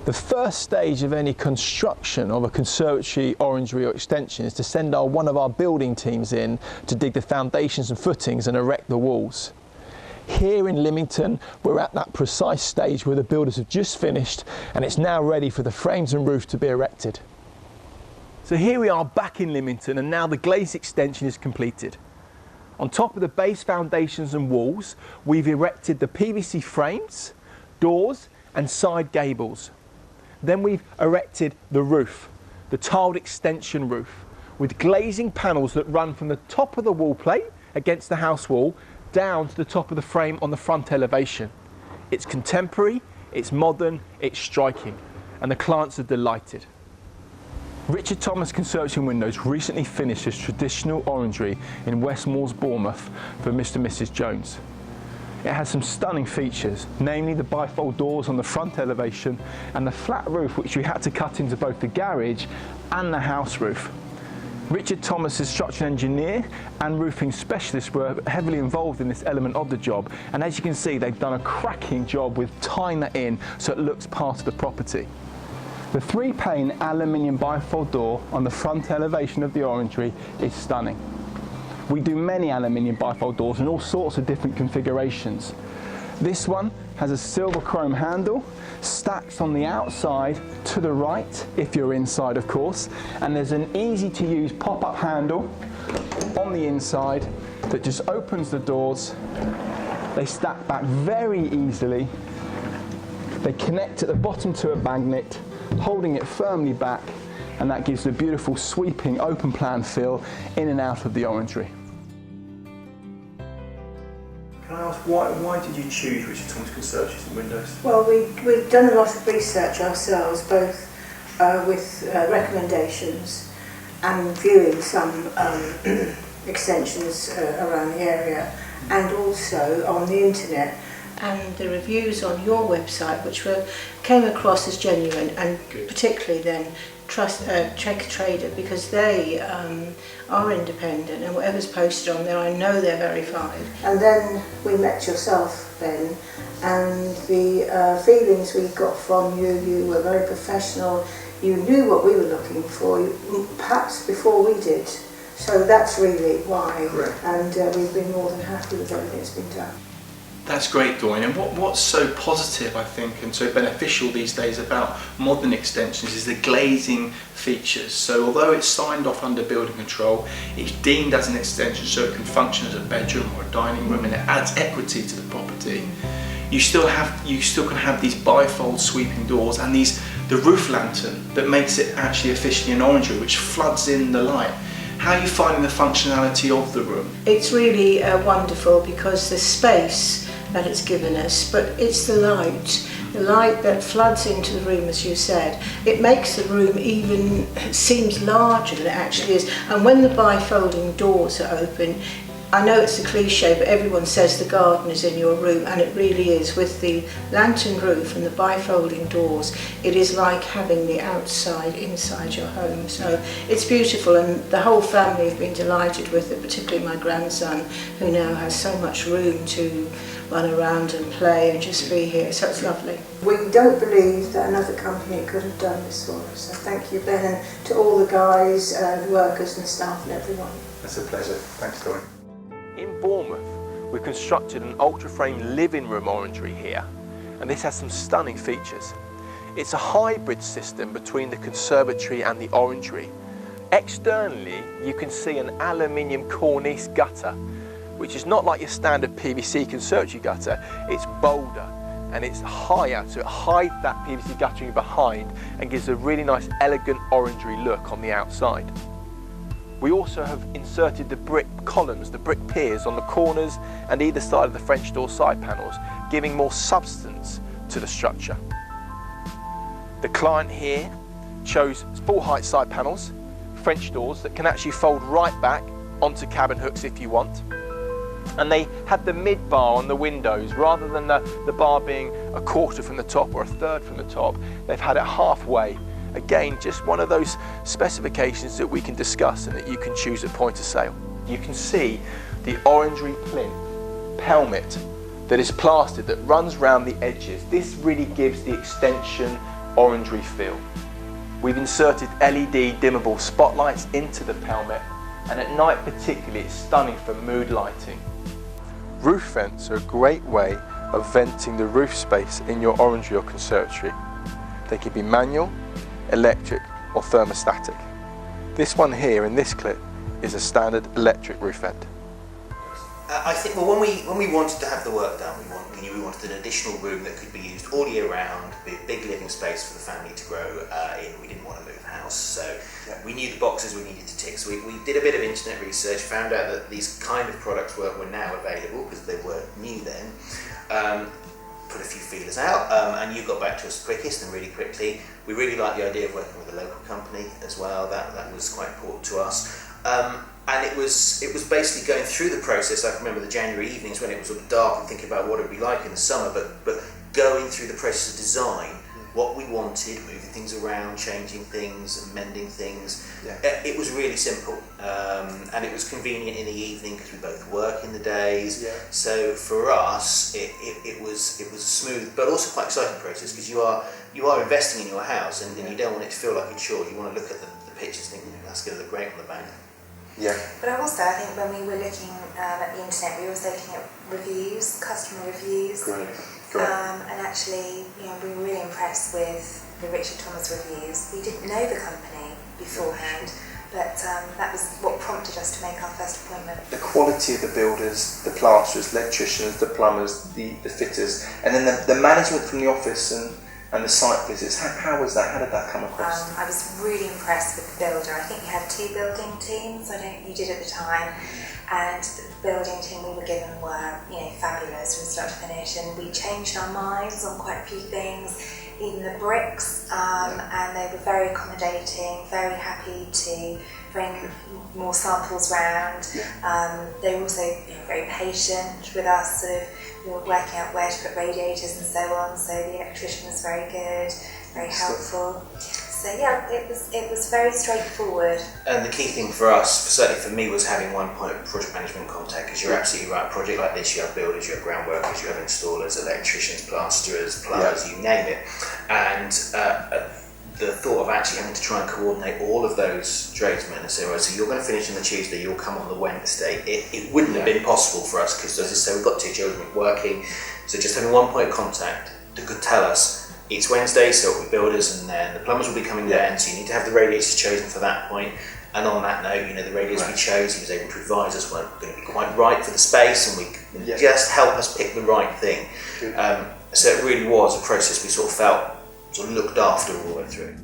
The first stage of any construction of a conservatory, orangery or extension is to send one of our building teams in to dig the foundations and footings and erect the walls. Here in Lymington, we're at that precise stage where the builders have just finished and it's now ready for the frames and roof to be erected. So here we are back in Lymington, and now the glazed extension is completed. On top of the base foundations and walls, we've erected the PVC frames, doors and side gables. Then we've erected the roof, the tiled extension roof, with glazing panels that run from the top of the wall plate against the house wall down to the top of the frame on the front elevation. It's contemporary, it's modern, it's striking, and the clients are delighted. Richard Thomas Conservatories and Windows recently finished his traditional orangery in West Moors, Bournemouth for Mr. and Mrs. Jones. It has some stunning features, namely the bifold doors on the front elevation and the flat roof, which we had to cut into both the garage and the house roof. Richard Thomas's structural engineer and roofing specialist were heavily involved in this element of the job, and as you can see, they've done a cracking job with tying that in so it looks part of the property. The 3-pane aluminium bifold door on the front elevation of the orangery is stunning. We do many aluminium bifold doors in all sorts of different configurations. This one has a silver chrome handle, stacks on the outside to the right, if you're inside of course, and there's an easy to use pop-up handle on the inside that just opens the doors. They stack back very easily. They connect at the bottom to a magnet, holding it firmly back, and that gives a beautiful sweeping open plan feel in and out of the orangery. Can I ask why did you choose Richard Thomas Conservatories and Windows? Well, we've done a lot of research ourselves, both with recommendations and viewing some extensions around the area, and also on the internet. And the reviews on your website, which came across as genuine, and Good. Particularly then Check Trader, because they are independent, and whatever's posted on there, I know they're verified. And then we met yourself, Ben, and the feelings we got from you, you were very professional, you knew what we were looking for, perhaps before we did. So that's really why, Correct. And we've been more than happy with everything that's been done. That's great, Doreen, and what's so positive, I think, and so beneficial these days about modern extensions is the glazing features. So although it's signed off under building control, it's deemed as an extension so it can function as a bedroom or a dining room, and it adds equity to the property. You still can have these bifold sweeping doors and the roof lantern that makes it actually officially an orangery, which floods in the light. How are you finding the functionality of the room? It's really wonderful because the space that it's given us, but it's the light that floods into the room, as you said. It makes the room even, it seems larger than it actually is. And when the bifolding doors are open, I know it's a cliche, but everyone says the garden is in your room, and it really is. With the lantern roof and the bifolding doors, it is like having the outside inside your home. So it's beautiful, and the whole family have been delighted with it, particularly my grandson, who now has so much room to run around and play and just be here. So it's lovely. We don't believe that another company could have done this for us. So thank you, Ben, and to all the guys, the workers and staff and everyone. That's a pleasure. Thanks, Doreen. In Bournemouth, we've constructed an ultra-frame living room orangery here, and this has some stunning features. It's a hybrid system between the conservatory and the orangery. Externally, you can see an aluminium cornice gutter, which is not like your standard PVC conservatory gutter. It's bolder and it's higher, so it hides that PVC guttering behind and gives a really nice elegant orangery look on the outside. We also have inserted the brick columns, the brick piers on the corners and either side of the French door side panels, giving more substance to the structure. The client here chose full height side panels, French doors that can actually fold right back onto cabin hooks if you want. And they had the mid bar on the windows rather than the bar being a quarter from the top or a third from the top. They've had it halfway. Again, just one of those specifications that we can discuss and that you can choose at point of sale. You can see the orangery plinth pelmet that is plastered that runs round the edges. This really gives the extension orangery feel. We've inserted LED dimmable spotlights into the pelmet, and at night particularly it's stunning for mood lighting. Roof vents are a great way of venting the roof space in your orangery or conservatory. They can be manual, electric or thermostatic. This one here in this clip is a standard electric roof vent. I think, well, when we wanted to have the work done, we wanted an additional room that could be used all year round, be a big living space for the family to grow in. We didn't want to move house, so we knew the boxes we needed to tick. So we did a bit of internet research, found out that these kind of products were now available because they were new then. Put a few feelers out, and you got back to us quickest and really quickly. We really liked the idea of working with a local company as well. That was quite important to us. And it was basically going through the process. I can remember the January evenings when it was sort of dark and thinking about what it would be like in the summer, but going through the process of design, what we wanted, moving things around, changing things, amending things. It was really simple, and it was convenient in the evening because we both work in the days. So for us, it was a smooth but also quite exciting process because you are investing in your house, and you don't want it to feel like a chore. You want to look at the pictures and think, that's going to look great on the back. But also, I think when we were looking at the internet, we were also looking at reviews, customer reviews. Great. And actually, we were really impressed with the Richard Thomas reviews. We didn't know the company beforehand, but that was what prompted us to make our first appointment. The quality of the builders, the plasterers, electricians, the plumbers, the fitters, and then the management from the office and the site visits. How was that? How did that come across? I was really impressed with the builder. I think you had 2 building teams, you did at the time, and the building team we were given were fabulous from start to finish, and we changed our minds on quite a few things, even the bricks, and they were very accommodating, very happy to bring more samples round. They were also very patient with us, we were working out where to put radiators and so on, so the electrician was very good, very helpful. So it was very straightforward. And the key thing for us, certainly for me, was having one point of project management contact, because you're absolutely right, a project like this, you have builders, you have ground workers, you have installers, electricians, plasterers, plumbers, you name it. And the thought of actually having to try and coordinate all of those tradesmen and say, right, so you're going to finish on the Tuesday, you'll come on the Wednesday, it wouldn't have been possible for us, because as I say, we've got 2 children working, so just having one point of contact that could tell us it's Wednesday, so it'll be builders, and then the plumbers will be coming then, so you need to have the radiators chosen for that point. And on that note, the radiators we chose, he was able to advise us weren't going to be quite right for the space, and we just help us pick the right thing. So it really was a process we sort of felt looked after all the way through.